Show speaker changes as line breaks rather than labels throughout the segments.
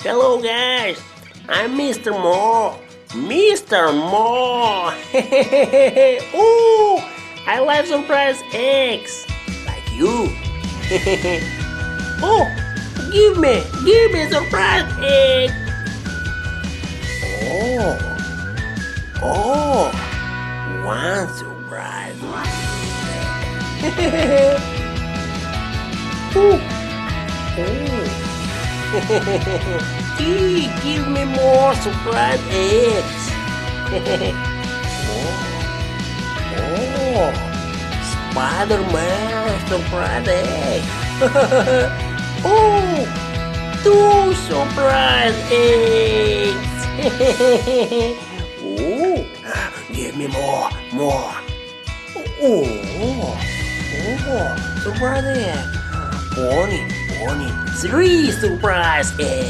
Hello guys, I'm Mr. More. Mr. More. Ooh, I like surprise eggs like you. Oh, give me a surprise egg. Oh, one surprise. Ooh. Give me more surprise eggs. Spider-Man surprise egg. Oh, two surprise eggs. Oh, give me more. Surprise egg. Bonnie, three surprise egg.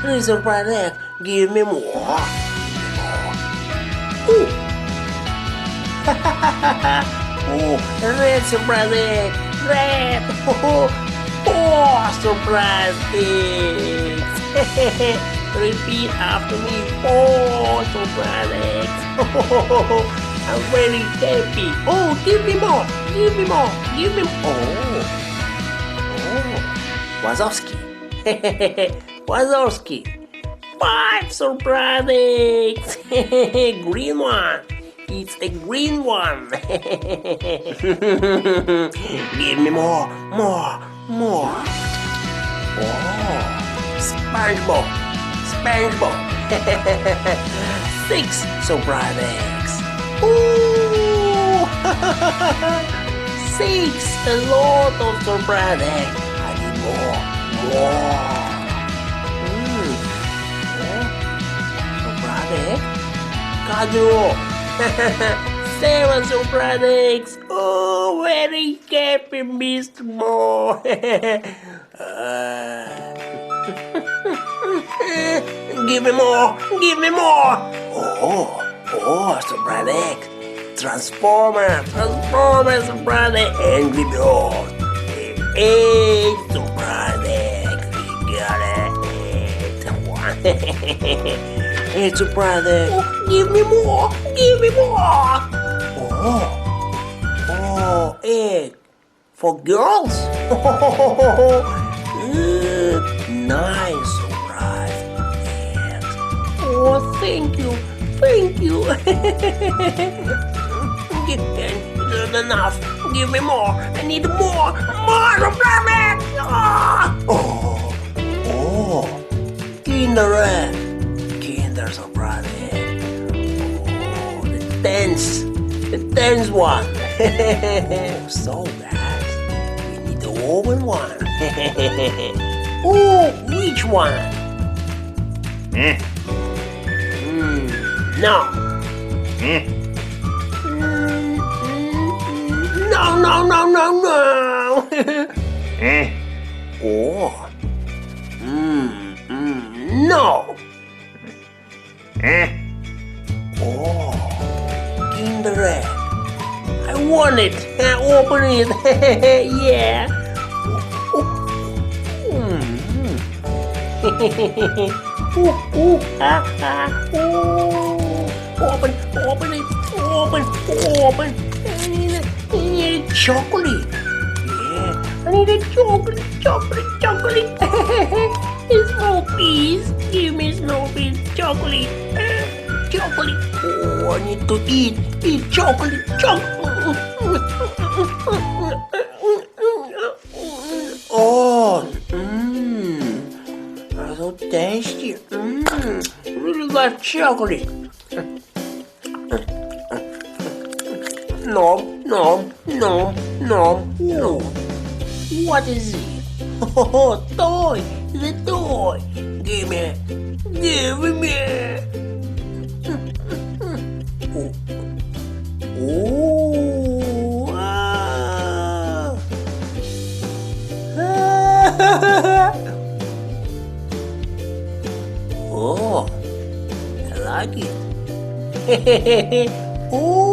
Three surprise egg. Give me more. Red surprise egg. Red. Four surprise eggs. Repeat after me. Four surprise eggs. I'm very happy. Oh, give me more. Wazowski. Five surprise eggs. Green one. It's a green one. Give me more. Oh, SpongeBob. Six surprise eggs. Ooh. Six, a lot of surprise eggs. I need more. Surprise egg. Casual. Seven surprise eggs. Oh, very happy, Mr. More. Give me more. Oh, surprise eggs. Transformers surprise egg. Angry Birds. Eight surprise eggs. We got it. Eight surprise eggs. Oh, give me more. Oh, egg for girls. Nine surprise eggs. Oh, thank you. Not enough. Give me more. I need more surprise eggs. Oh, Kinder surprise egg. Oh, the tenth one. So guys, we need the open one. Oh, which one? No. No. Oh. No. Oh. Kinder egg. I want it. Open it. Yeah. Open it. I need chocolate. Yeah, I need a chocolate. Snow please. Give me snow please. Chocolate. Oh, I need to eat chocolate. Oh, so tasty. Really like chocolate. No. What is it? Oh, toy. The toy. Give me. Oh, I like it. Oh.